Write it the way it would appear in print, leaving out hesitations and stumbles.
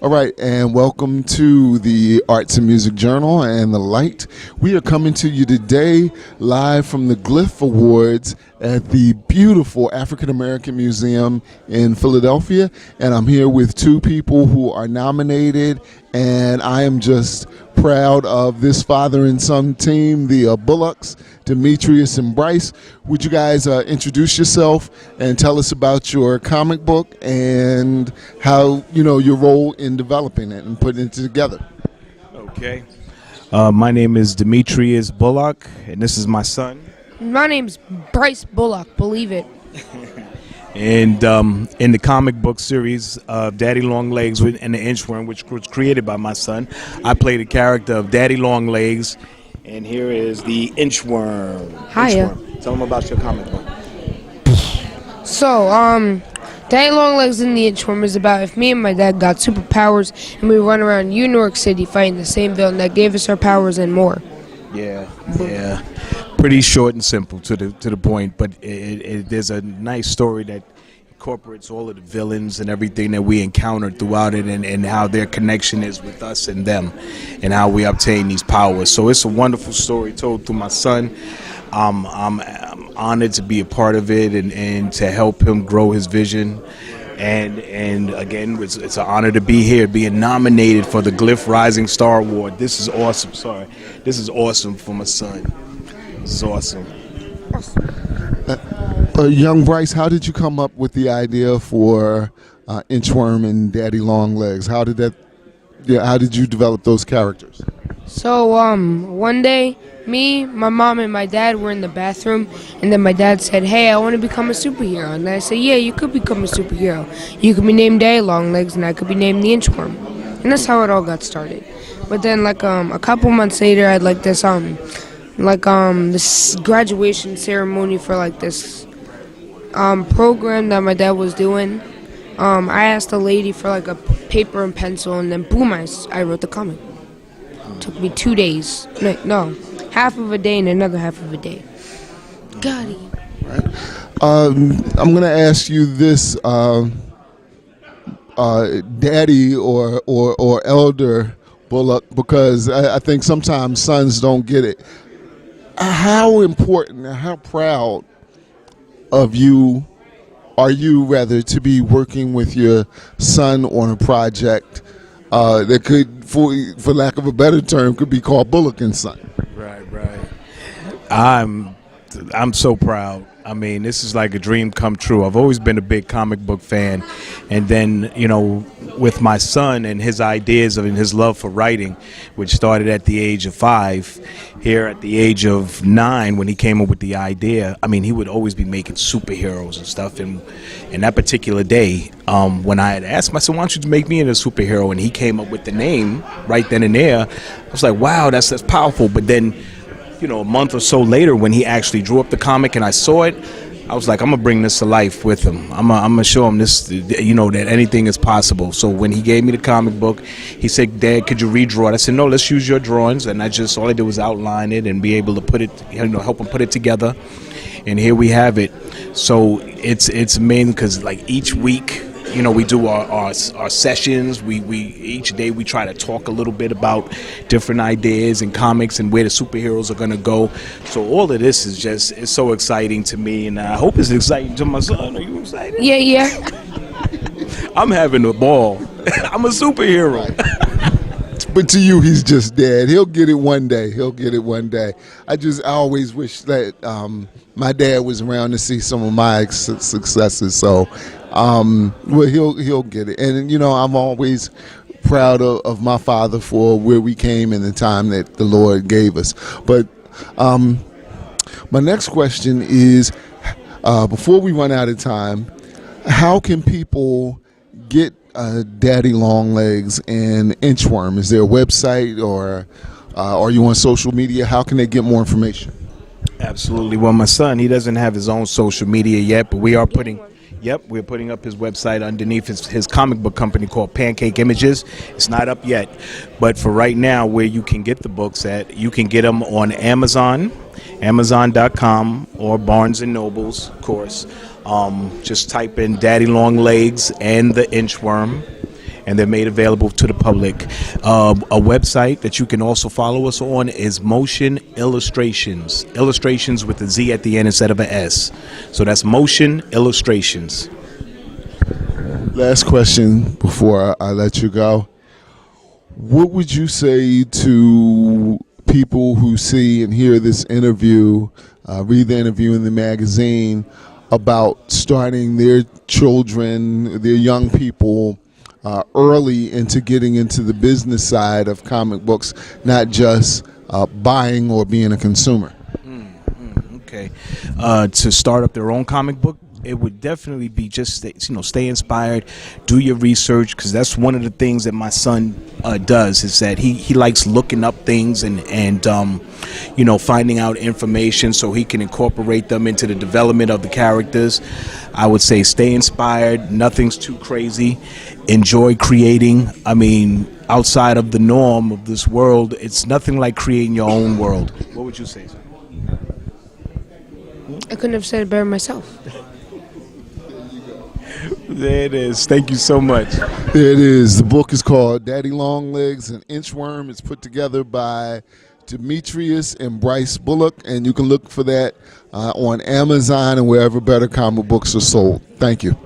All right, and welcome to the Arts and Music Journal and the Light. We are coming to you today live from the Glyph Awards at the beautiful African American Museum in Philadelphia, and I'm here with two people who are nominated, and I am just proud of this father and son team, the Bullocks, Demetrious and Bryce. Would you guys introduce yourself and tell us about your comic book and how, your role in developing it and putting it together? Okay. My name is Demetrious Bullock, and this is my son. My name's Bryce Bullock, believe it. And in the comic book series of Daddy Longlegs and the Inchworm, which was created by my son, I played the character of Daddy Longlegs, and here is the Inchworm. Hiya. Inchworm. Tell them about your comic book. So, Daddy Longlegs and the Inchworm is about if me and my dad got superpowers and we run around New York City fighting the same villain that gave us our powers and more. Yeah. Pretty short and simple to the point, but there's a nice story that incorporates all of the villains and everything that we encountered throughout it, and how their connection is with us and them, and how we obtain these powers. So it's a wonderful story told through my son. I'm honored to be a part of it and to help him grow his vision. And again, it's an honor to be here, being nominated for the Glyph Rising Star Award. This is awesome. This is awesome for my son. This is awesome. Young Bryce, how did you come up with the idea for Inchworm and Daddy Longlegs? How did you develop those characters? So, one day, me, my mom, and my dad were in the bathroom, and then my dad said, "Hey, I want to become a superhero." And I said, "Yeah, you could become a superhero. You could be named Daddy Longlegs, and I could be named the Inchworm." And that's how it all got started. But then, a couple months later, I had this graduation ceremony for this program that my dad was doing. I asked a lady for a paper and pencil, and then boom, I wrote the comic. It took me 2 days. No, half of a day and another half of a day. Got it. Right. I'm going to ask you this, Daddy or Elder Bullock, because I think sometimes sons don't get it. How important, how proud of you are you, rather, to be working with your son on a project that could, for lack of a better term, could be called Bullock and Son? Right. I'm so proud. I mean, this is like a dream come true. I've always been a big comic book fan, and then with my son and his ideas and his love for writing, which started at the age of 5, here at the age of 9 when he came up with the idea. I mean, he would always be making superheroes and stuff, and that particular day, when I had asked him, I said, "Why don't you make me into a superhero?" And he came up with the name right then and there. I was like, wow, that's powerful. But then a month or so later, when he actually drew up the comic and I saw it, I was like, I'm gonna bring this to life with him. I'm gonna show him this, that anything is possible. So when he gave me the comic book, he said, "Dad, could you redraw it?" I said, "No, let's use your drawings." And all I did was outline it and be able to put it, help him put it together. And here we have it. So it's amazing because each week, we do our sessions. We each day we try to talk a little bit about different ideas and comics and where the superheroes are gonna go. So all of this it's so exciting to me, and I hope it's exciting to my son. Are you excited? Yeah. I'm having a ball. I'm a superhero. But to you, he's just Dad. He'll get it one day. I always wish that my dad was around to see some of my successes. So, he'll get it. And I'm always proud of my father for where we came and the time that the Lord gave us. But my next question is, before we run out of time, how can people get Daddy Longlegs and Inchworm? Is there a website, or are you on social media? How can they get more information? Absolutely. Well, my son, he doesn't have his own social media yet, but we're putting up his website underneath his comic book company called Pancake Images. It's not up yet, but for right now, where you can get the books at, you can get them on Amazon.com or Barnes & Nobles, of course. Just type in Daddy Longlegs and the Inchworm, and they're made available to the public. A website that you can also follow us on is Motion Illustrations. Illustrations with a Z at the end instead of an S. So that's Motion Illustrations. Last question before I let you go. What would you say to people who see and hear this interview, read the interview in the magazine, about starting their children, their young people, early into getting into the business side of comic books, not just buying or being a consumer? Okay. To start up their own comic book, it would definitely be just stay inspired, do your research, because that's one of the things that my son does, is that he likes looking up things and finding out information so he can incorporate them into the development of the characters. I would say stay inspired, nothing's too crazy, enjoy creating. I mean, outside of the norm of this world, it's nothing like creating your own world. What would you say, sir? I couldn't have said it better myself. There it is. Thank you so much. There it is. The book is called Daddy Longlegs and Inchworm. It's put together by Demetrious and Bryce Bullock, and you can look for that on Amazon and wherever better comic books are sold. Thank you.